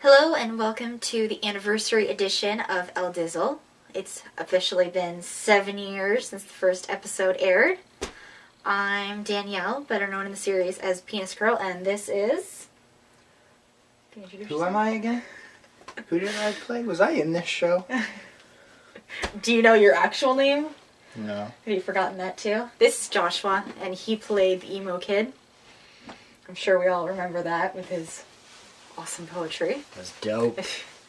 Hello and welcome to the anniversary edition of L-Dizzle. It's officially been 7 years since the first episode aired. I'm Danielle, better known in the series as Penis Girl, and this is... Who am I again? Who did I play? Was I in this show? Do you know your actual name? No. Have you forgotten that too? This is Joshua, and he played the emo kid. I'm sure we all remember that with his awesome poetry. That's dope.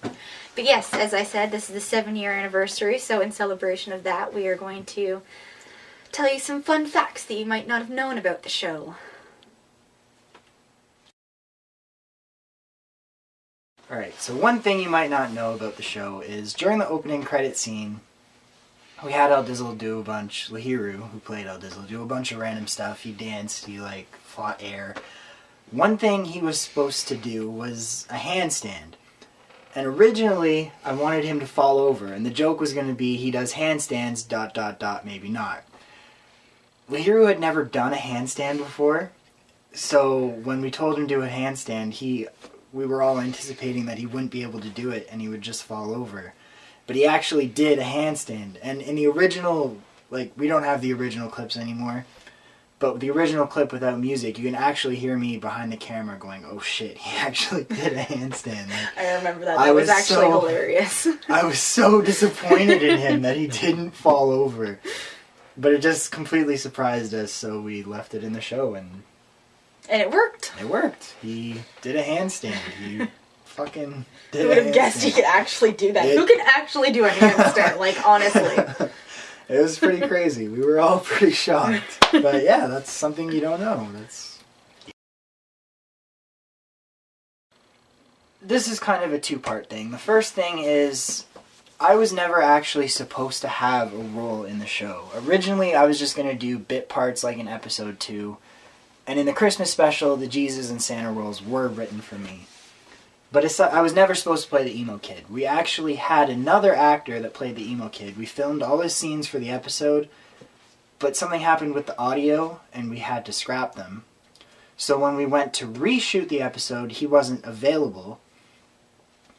But yes, as I said, this is the 7-year anniversary, so in celebration of that, we are going to tell you some fun facts that you might not have known about the show. Alright, so one thing you might not know about the show is during the opening credit scene, we had L-Dizzle do a bunch, Lahiru, who played L-Dizzle, do a bunch of random stuff. He danced, he fought air. One thing he was supposed to do was a handstand. And originally, I wanted him to fall over, and the joke was going to be he does handstands, ... maybe not. Lahiru had never done a handstand before, so when we told him to do a handstand, we were all anticipating that he wouldn't be able to do it and he would just fall over. But he actually did a handstand, and in the original, we don't have the original clips anymore, but the original clip without music, you can actually hear me behind the camera going, oh shit, he actually did a handstand. I remember that. That was actually hilarious. I was so disappointed in him that he didn't fall over. But it just completely surprised us, so we left it in the show, and it worked. It worked. He did a handstand. He fucking did Who would have guessed he could actually do that? Who can actually do a handstand, honestly? It was pretty crazy. We were all pretty shocked. But yeah, that's something you don't know. This is kind of a two-part thing. The first thing is, I was never actually supposed to have a role in the show. Originally, I was just going to do bit parts like in episode 2. And in the Christmas special, the Jesus and Santa roles were written for me. But I was never supposed to play the emo kid. We actually had another actor that played the emo kid. We filmed all his scenes for the episode, but something happened with the audio, and we had to scrap them. So when we went to reshoot the episode, he wasn't available.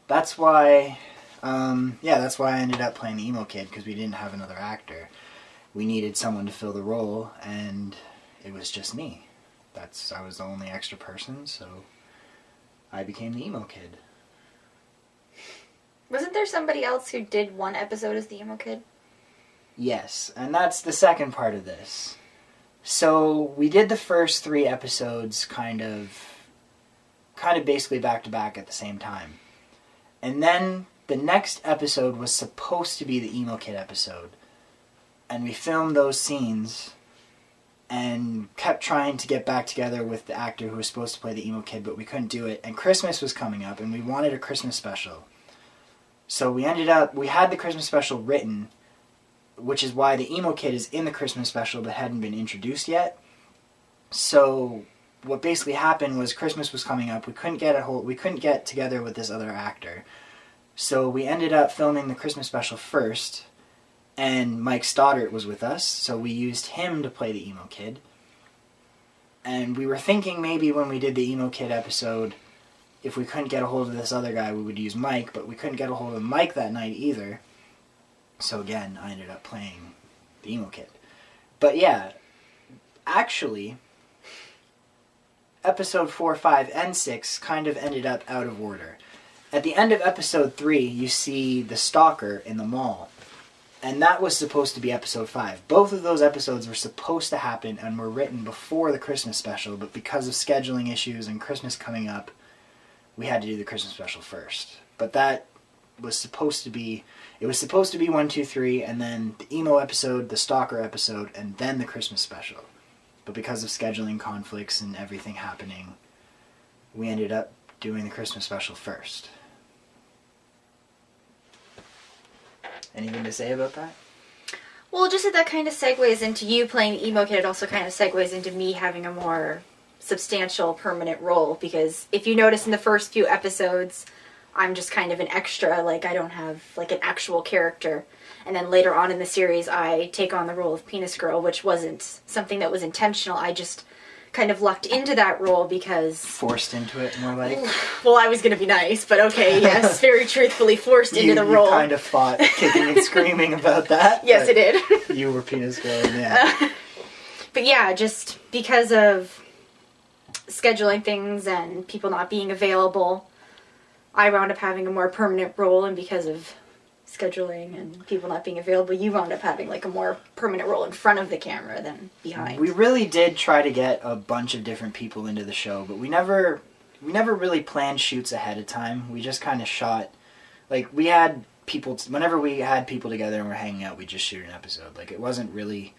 That's why, that's why I ended up playing the emo kid, because we didn't have another actor. We needed someone to fill the role, and it was just me. I was the only extra person, so I became the emo kid. Wasn't there somebody else who did one episode as the emo kid? Yes, and that's the second part of this. So we did the first 3 episodes kind of basically back to back at the same time. And then the next episode was supposed to be the emo kid episode. And we filmed those scenes and kept trying to get back together with the actor who was supposed to play the emo kid, but we couldn't do it. And Christmas was coming up, and we wanted a Christmas special. So we had the Christmas special written, which is why the emo kid is in the Christmas special but hadn't been introduced yet. So what basically happened was Christmas was coming up. We couldn't get together with this other actor. So we ended up filming the Christmas special first. And Mike Stoddart was with us, so we used him to play the emo kid. And we were thinking maybe when we did the emo kid episode, if we couldn't get a hold of this other guy, we would use Mike, but we couldn't get a hold of Mike that night either. So again, I ended up playing the emo kid. But yeah, actually, episode 4, 5, and 6 kind of ended up out of order. At the end of episode 3, you see the stalker in the mall. And that was supposed to be episode 5. Both of those episodes were supposed to happen and were written before the Christmas special, but because of scheduling issues and Christmas coming up, we had to do the Christmas special first. But that was supposed to be 1, 2, 3, and then the emo episode, the stalker episode, and then the Christmas special. But because of scheduling conflicts and everything happening, we ended up doing the Christmas special first. Anything to say about that? Well, just that kind of segues into you playing the emo kid. It also kind of segues into me having a more substantial, permanent role. Because if you notice in the first few episodes, I'm just kind of an extra. I don't have, an actual character. And then later on in the series, I take on the role of Penis Girl, which wasn't something that was intentional. I just kind of lucked into that role because... Forced into it, more like? Well, I was going to be nice, but okay, yes, very truthfully forced into the role. You kind of fought kicking and screaming about that. Yes, I did. You were penis girl, yeah. But yeah, just because of scheduling things and people not being available, I wound up having a more permanent role, and because of scheduling and people not being available, you wound up having like a more permanent role in front of the camera than behind. We really did try to get a bunch of different people into the show, but we never really planned shoots ahead of time. We just kind of shot, like, we had people, whenever we had people together and we're hanging out, we just shoot an episode. Like, it wasn't really,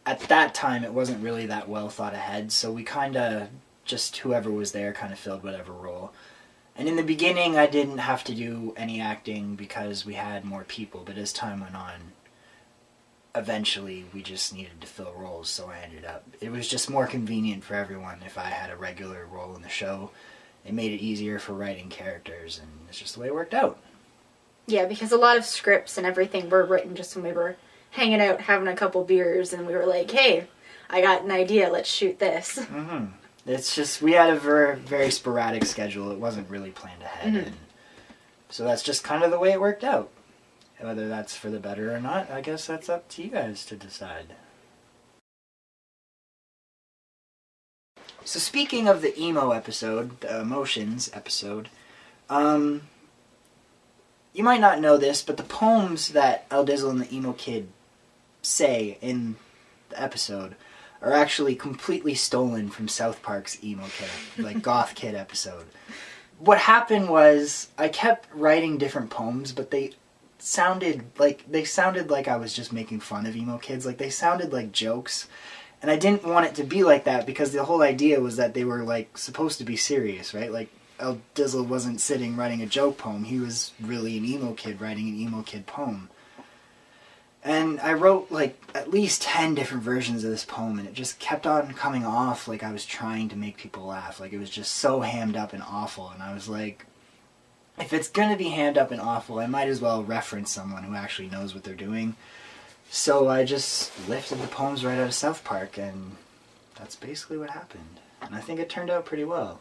at that time, it wasn't really that well thought ahead, so we kind of, just whoever was there kind of filled whatever role. And in the beginning, I didn't have to do any acting because we had more people, but as time went on, eventually we just needed to fill roles, so I ended up... It was just more convenient for everyone if I had a regular role in the show. It made it easier for writing characters, and it's just the way it worked out. Yeah, because a lot of scripts and everything were written just when we were hanging out, having a couple beers, and we were like, hey, I got an idea, let's shoot this. Mm-hmm. It's just, we had a very, very sporadic schedule. It wasn't really planned ahead. Mm-hmm. And so that's just kind of the way it worked out. Whether that's for the better or not, I guess that's up to you guys to decide. So speaking of the emo episode, the emotions episode, you might not know this, but the poems that L-Dizzle and the emo kid say in the episode are actually completely stolen from South Park's emo kid, like goth kid episode. What happened was I kept writing different poems, but they sounded like I was just making fun of emo kids. Like, they sounded like jokes, and I didn't want it to be like that because the whole idea was that they were like supposed to be serious, right? Like, L-Dizzle wasn't sitting writing a joke poem. He was really an emo kid writing an emo kid poem. And I wrote, like, at least 10 different versions of this poem, and it just kept on coming off like I was trying to make people laugh. Like, it was just so hammed up and awful, and I was like, if it's going to be hammed up and awful, I might as well reference someone who actually knows what they're doing. So I just lifted the poems right out of South Park, and that's basically what happened. And I think it turned out pretty well.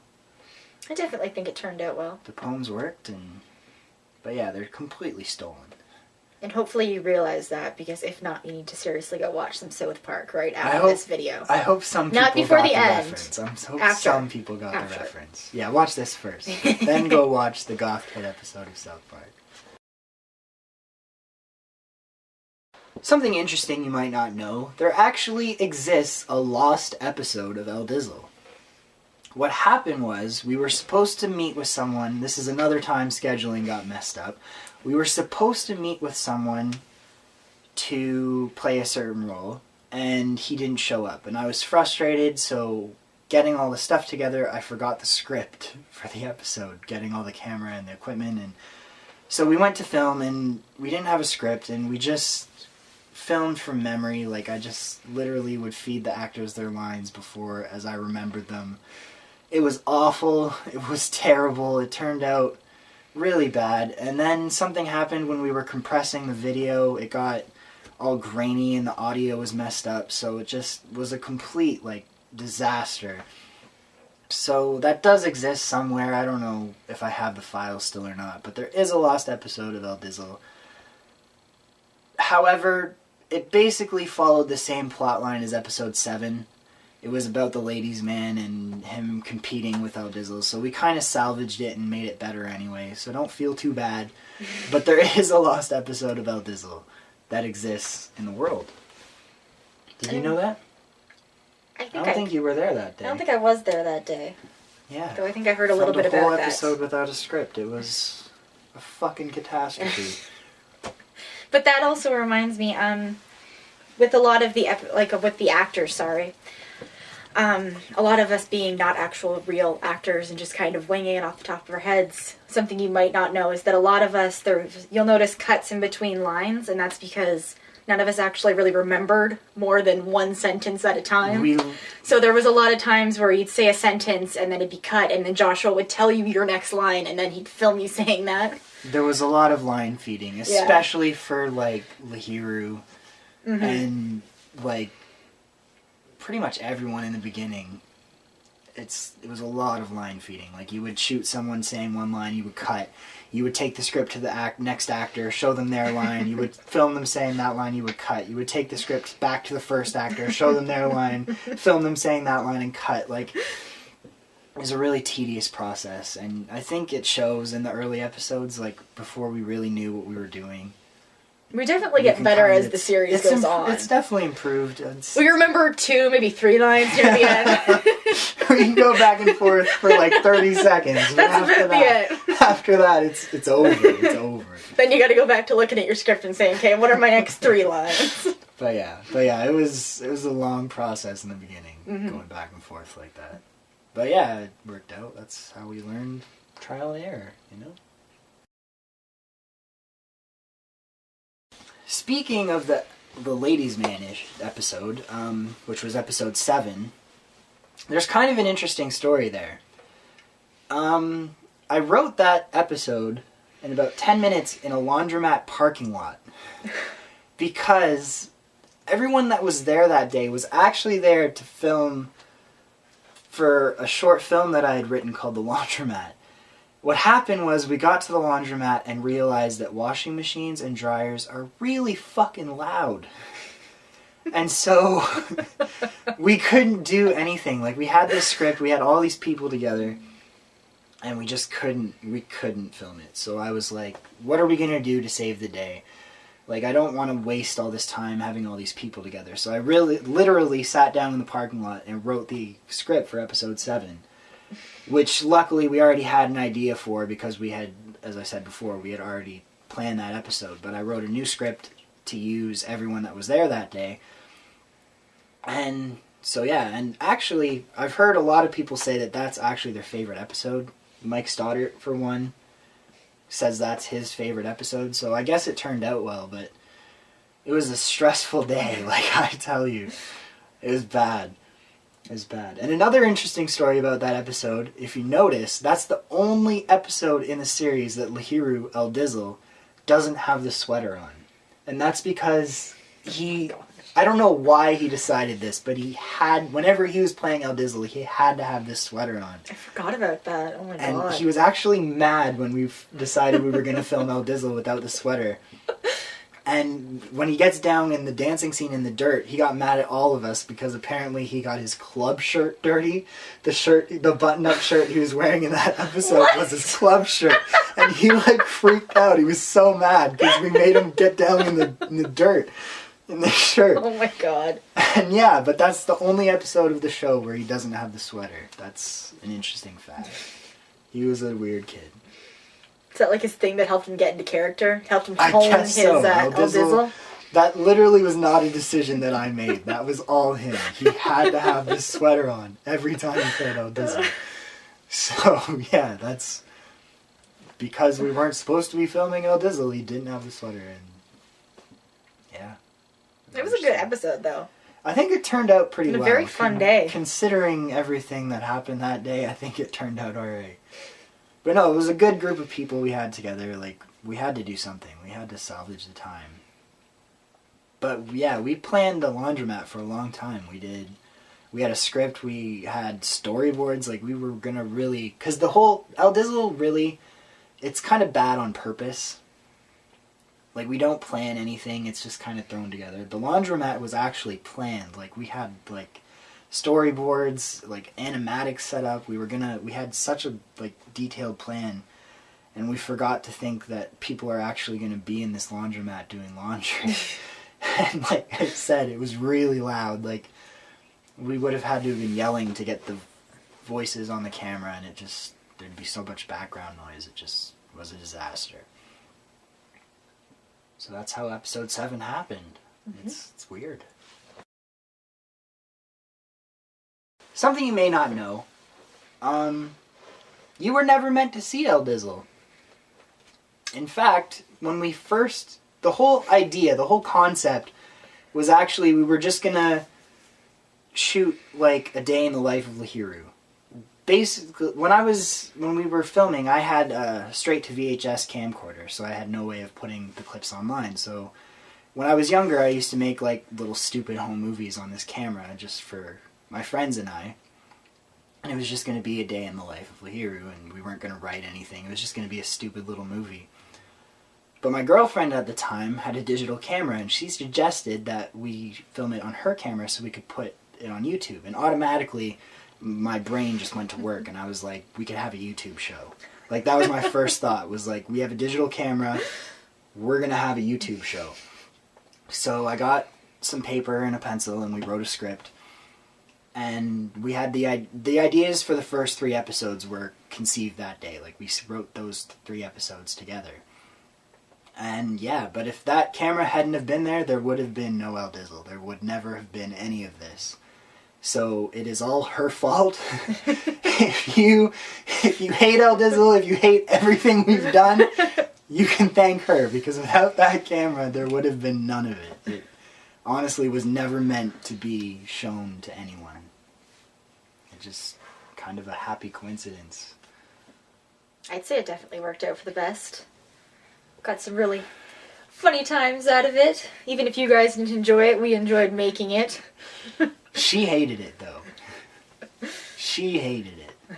I definitely think it turned out well. The poems worked, but yeah, they're completely stolen. And hopefully you realize that, because if not, you need to seriously go watch some South Park right after this video. I hope some people not before got the end. Reference. I hope After. some people got the reference. Yeah, watch this first. Then go watch the Goth Kid episode of South Park. Something interesting you might not know, there actually exists a lost episode of L-Dizzle. What happened was, we were supposed to meet with someone, this is another time scheduling got messed up, we were supposed to meet with someone to play a certain role, and he didn't show up. And I was frustrated, so getting all the stuff together, I forgot the script for the episode, getting all the camera and the equipment. And so we went to film, and we didn't have a script, and we just filmed from memory. Like, I just literally would feed the actors their lines before as I remembered them. It was awful. It was terrible. It turned out really bad. And then something happened when we were compressing the video. It got all grainy and the audio was messed up, so it just was a complete, like, disaster. So that does exist somewhere. I don't know if I have the file still or not, but there is a lost episode of L-Dizzle. However, it basically followed the same plotline as episode 7. It was about the ladies' man and him competing with L-Dizzle, so we kind of salvaged it and made it better anyway, so don't feel too bad. But there is a lost episode of L-Dizzle that exists in the world. Did you know that? I don't think you were there that day. I don't think I was there that day. Yeah. Though I think I heard a little bit about that. A whole episode without a script. It was a fucking catastrophe. But that also reminds me, with a lot of the, with the actors, a lot of us being not actual real actors and just kind of winging it off the top of our heads, something you might not know is that a lot of us, you'll notice cuts in between lines, and that's because none of us actually really remembered more than one sentence at a time. So there was a lot of times where you'd say a sentence and then it'd be cut, and then Joshua would tell you your next line, and then he'd film you saying that. There was a lot of line feeding, especially for, like, Lahiru and, like, pretty much everyone in the beginning, it was a lot of line feeding. Like, you would shoot someone saying one line, you would cut. You would take the script to the next actor, show them their line. You would film them saying that line, you would cut. You would take the script back to the first actor, show them their line, film them saying that line, and cut. Like, it was a really tedious process, and I think it shows in the early episodes, like, before we really knew what we were doing. We definitely get better as the series goes on. It's definitely improved. We remember 2, maybe 3 lines near the end. We can go back and forth for like 30 seconds. That's it. After that, it's over. It's over. Then you got to go back to looking at your script and saying, okay, what are my next 3 lines? But yeah, it was a long process in the beginning, going back and forth like that. But yeah, it worked out. That's how we learned trial and error, you know? Speaking of the Ladies' Man-ish episode, which was episode 7, there's kind of an interesting story there. I wrote that episode in about 10 minutes in a laundromat parking lot because everyone that was there that day was actually there to film for a short film that I had written called The Laundromat. What happened was we got to the laundromat and realized that washing machines and dryers are really fucking loud. And so we couldn't do anything. Like, we had this script, we had all these people together, and we just couldn't film it. So I was like, what are we going to do to save the day? Like, I don't want to waste all this time having all these people together. So I literally sat down in the parking lot and wrote the script for episode 7. Which, luckily, we already had an idea for because we had, as I said before, we had already planned that episode. But I wrote a new script to use everyone that was there that day. And so, yeah, and actually, I've heard a lot of people say that that's actually their favorite episode. Mike Stoddart, for one, says that's his favorite episode. So I guess it turned out well, but it was a stressful day, like I tell you. It was bad. It was bad. And another interesting story about that episode, if you notice, that's the only episode in the series that Lahiru L-Dizzle doesn't have the sweater on. And that's because I don't know why he decided this, but whenever he was playing L-Dizzle, he had to have this sweater on. I forgot about that. Oh my god. And he was actually mad when we decided we were going to film L-Dizzle without the sweater. And when he gets down in the dancing scene in the dirt, he got mad at all of us because apparently he got his club shirt dirty. The button-up shirt he was wearing in that episode was his club shirt. And he, like, freaked out. He was so mad because we made him get down in the dirt in the shirt. Oh my god. And yeah, but that's the only episode of the show where he doesn't have the sweater. That's an interesting fact. He was a weird kid. Is that like his thing that helped him get into character? Helped him hone his L-Dizzle? That literally was not a decision that I made. That was all him. He had to have this sweater on every time he played L-Dizzle. So, yeah, that's... Because we weren't supposed to be filming L-Dizzle, he didn't have the sweater, and... Yeah. It was a good episode, though. I think it turned out pretty well. A very fun day. Considering everything that happened that day, I think it turned out alright. But no, it was a good group of people we had together. Like, we had to do something. We had to salvage the time. But yeah, we planned the laundromat for a long time. We had a script. We had storyboards. Like, we were going to really... Because the whole... L-Dizzle really... It's kind of bad on purpose. Like, we don't plan anything. It's just kind of thrown together. The laundromat was actually planned. Like, we had, like... storyboards, like animatics set up. We had such a like detailed plan, and we forgot to think that people are actually going to be in this laundromat doing laundry. And like I said, it was really loud. Like, we would have had to have been yelling to get the voices on the camera, and there'd be so much background noise. It just was a disaster. So that's how episode 7 happened. Mm-hmm. It's weird. Something you may not know. You were never meant to see L-Dizzle. In fact, when we first... The whole idea, the whole concept was actually we were just gonna shoot like a day in the life of Lahiru. Basically, when we were filming, I had a straight to VHS camcorder, so I had no way of putting the clips online. So when I was younger, I used to make like little stupid home movies on this camera just for my friends and I. And it was just going to be a day in the life of Lahiru, and we weren't going to write anything. It was just going to be a stupid little movie. But my girlfriend at the time had a digital camera, and she suggested that we film it on her camera so we could put it on YouTube. And automatically, my brain just went to work, and I was like, we could have a YouTube show. Like, that was my first thought, was like, we have a digital camera, we're going to have a YouTube show. So I got some paper and a pencil, and we wrote a script. And we had the ideas for the first 3 episodes were conceived that day. Like, we wrote those 3 episodes together. And yeah, but if that camera hadn't have been there, there would have been no L-Dizzle. There would never have been any of this. So it is all her fault. If you hate L-Dizzle, if you hate everything we've done, you can thank her, because without that camera, there would have been none of it. It honestly was never meant to be shown to anyone. It's just kind of a happy coincidence. I'd say it definitely worked out for the best. Got some really funny times out of it. Even if you guys didn't enjoy it, we enjoyed making it. She hated it, though. She hated it.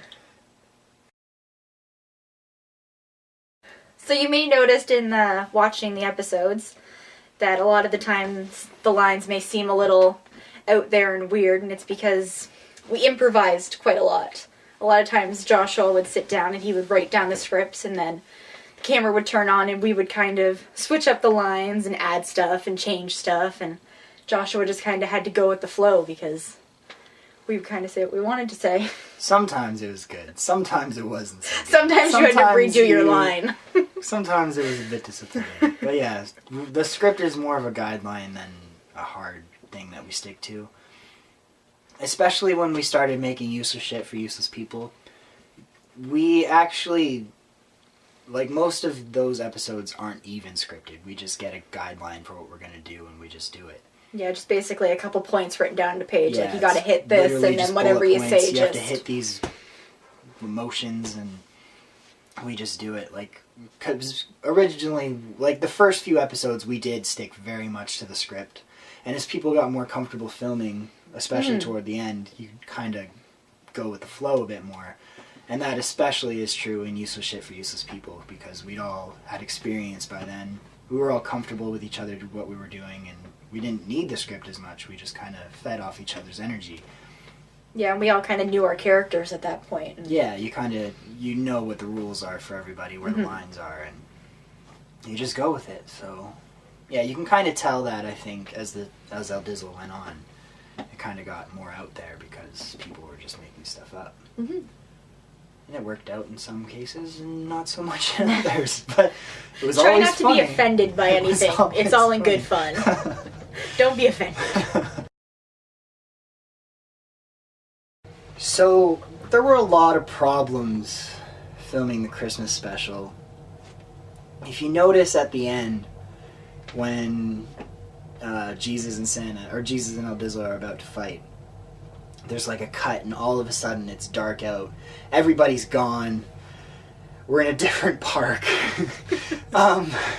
So you may noticed in watching the episodes that a lot of the times the lines may seem a little out there and weird, and it's because we improvised quite a lot. A lot of times Joshua would sit down and he would write down the scripts, and then the camera would turn on and we would kind of switch up the lines and add stuff and change stuff, and Joshua just kind of had to go with the flow because we would kind of say what we wanted to say. Sometimes it was good. Sometimes it wasn't so good. Sometimes you had to redo your line. Sometimes it was a bit disappointing. But yeah, the script is more of a guideline than a hard thing that we stick to. Especially when we started making useless shit for useless people. We actually, like, most of those episodes aren't even scripted. We just get a guideline for what we're going to do, and we just do it. Yeah, just basically a couple points written down on the page. Yeah, like, you gotta hit this, and then whatever you say, you have to hit these emotions, and we just do it. Like, because originally, like, the first few episodes, we did stick very much to the script. And as people got more comfortable filming, especially toward the end, you kind of go with the flow a bit more. And that especially is true in Useless Shit for Useless People, because we'd all had experience by then. We were all comfortable with each other, what we were doing, and we didn't need the script as much. We just kind of fed off each other's energy. Yeah, and we all kind of knew our characters at that point. Yeah, you know what the rules are for everybody, where the lines are, and you just go with it. So, yeah, you can kind of tell that, I think, as L-Dizzle went on. It kind of got more out there because people were just making stuff up. Mm-hmm. And it worked out in some cases and not so much in others. But it was Try always not to funny. be offended by anything. It's all in good fun. Don't be offended. So, there were a lot of problems filming the Christmas special. If you notice at the end, when Jesus and Santa, or Jesus and L-Dizzle are about to fight, there's like a cut, and all of a sudden it's dark out. Everybody's gone. We're in a different park.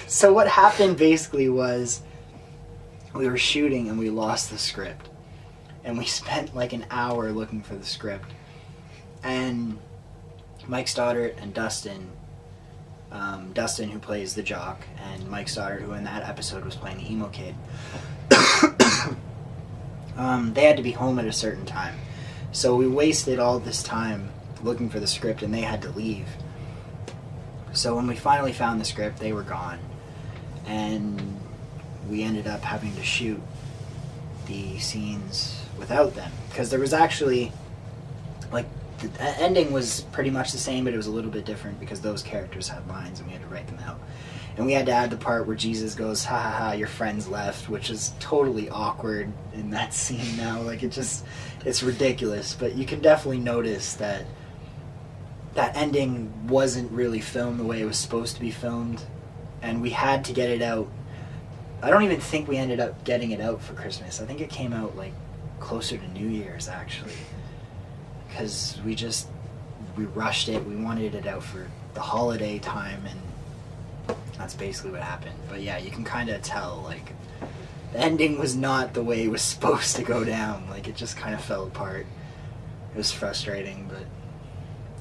So what happened basically was we were shooting and we lost the script. And we spent like an hour looking for the script. And Mike Stoddart and Dustin, Dustin who plays the jock, and Mike Stoddart who in that episode was playing the emo kid, they had to be home at a certain time. So we wasted all this time looking for the script, and they had to leave. So when we finally found the script, they were gone. And we ended up having to shoot the scenes without them. Because there was actually, like, the ending was pretty much the same, but it was a little bit different because those characters had lines and we had to write them out. And we had to add the part where Jesus goes, ha ha ha, your friends left, which is totally awkward in that scene now. Like, it's ridiculous. But you can definitely notice that that ending wasn't really filmed the way it was supposed to be filmed. And we had to get it out. I don't even think we ended up getting it out for Christmas. I think it came out, like, closer to New Year's, actually. Because we rushed it. We wanted it out for the holiday time, and that's basically what happened. But yeah, you can kind of tell, like, the ending was not the way it was supposed to go down. Like, it just kind of fell apart. It was frustrating, but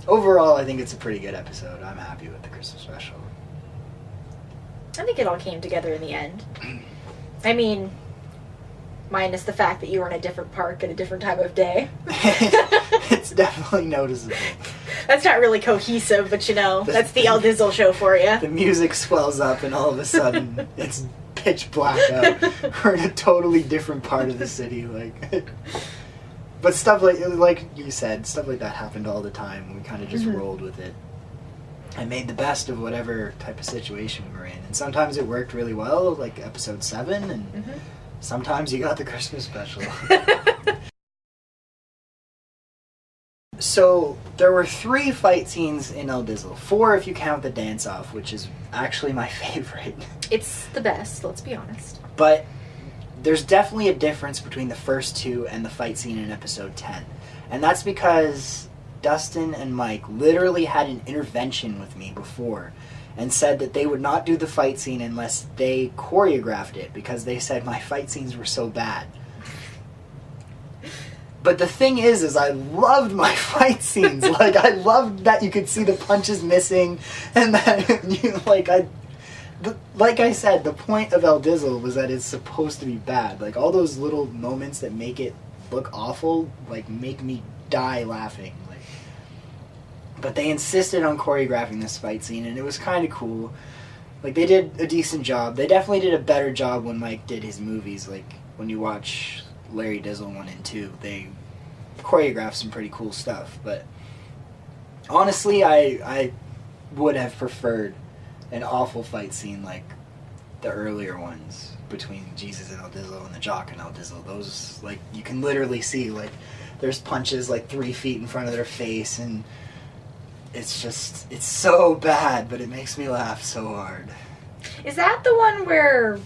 overall, I think it's a pretty good episode. I'm happy with the Christmas special. I think it all came together in the end. I mean, minus the fact that you were in a different park at a different time of day. It's definitely noticeable. That's not really cohesive, but that's the L-Dizzle show for you. The music swells up and all of a sudden it's pitch black out. We're in a totally different part of the city. But stuff like you said, stuff like that happened all the time. We kind of just rolled with it. I made the best of whatever type of situation we were in. And sometimes it worked really well, like episode 7, and sometimes you got the Christmas special. So, there were 3 fight scenes in L-Dizzle. 4 if you count the dance-off, which is actually my favorite. It's the best, let's be honest. But there's definitely a difference between the first 2 and the fight scene in episode 10. And that's because Dustin and Mike literally had an intervention with me before and said that they would not do the fight scene unless they choreographed it because they said my fight scenes were so bad. But the thing is I loved my fight scenes. I loved that you could see the punches missing and that like I said, the point of L-Dizzle was that it's supposed to be bad. All those little moments that make it look awful, make me die laughing. But they insisted on choreographing this fight scene, and it was kind of cool. They did a decent job. They definitely did a better job when Mike did his movies. When you watch Larry Dizzle 1 and 2, they choreographed some pretty cool stuff. But honestly, I would have preferred an awful fight scene like the earlier ones between Jesus and L-Dizzle and the Jock and L-Dizzle. Those, you can literally see, there's punches 3 feet in front of their face, and it's so bad, but it makes me laugh so hard. Is that the one where,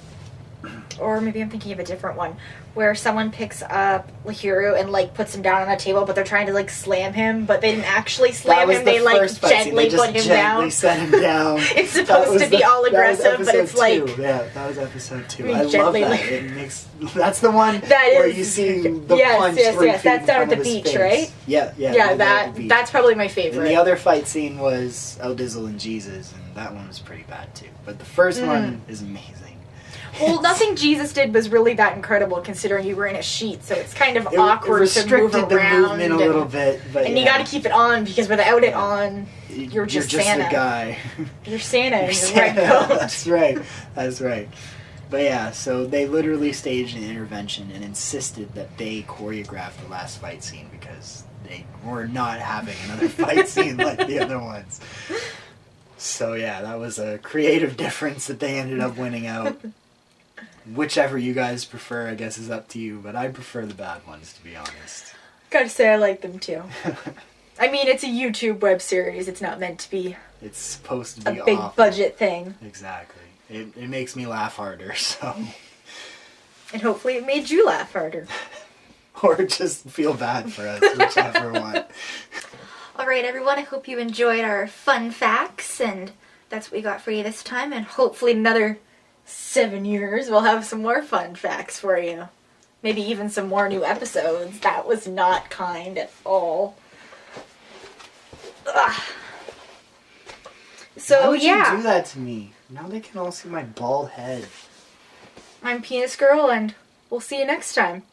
or maybe I'm thinking of a different one, where someone picks up Lahiru and puts him down on a table, but they're trying to they didn't actually slam him. They gently put him down. Set him down. It's supposed to be all aggressive, but it's 2. Yeah, that was episode 2. I love that. That's the one where you see the punch. Yes. That's down at the beach, right? Yeah. Yeah, that's probably my favorite. And the other fight scene was L-Dizzle and Jesus, and that one was pretty bad too. But the first one is amazing. Well, nothing Jesus did was really that incredible, considering you were in a sheet, so it's kind of awkward to move around. The movement a little bit, but you got to keep it on because without it on, you're just Santa. The guy. You're Santa in your red coat. That's right. But yeah, so they literally staged an intervention and insisted that they choreograph the last fight scene because they were not having another fight scene like the other ones. So yeah, that was a creative difference that they ended up winning out. Whichever you guys prefer, I guess, is up to you, but I prefer the bad ones, to be honest. Gotta say, I like them too. I mean, it's a YouTube web series. It's not meant to be... It's supposed to be a big budget thing. Exactly. It makes me laugh harder, so... And hopefully it made you laugh harder. Or just feel bad for us, whichever one. Alright, everyone, I hope you enjoyed our fun facts, and that's what we got for you this time, and hopefully another 7 years we'll have some more fun facts for you. Maybe even some more new episodes. That was not kind at all. Ugh. So, why would you yeah. do that to me? Now they can all see my bald head. I'm Penis Girl, and we'll see you next time.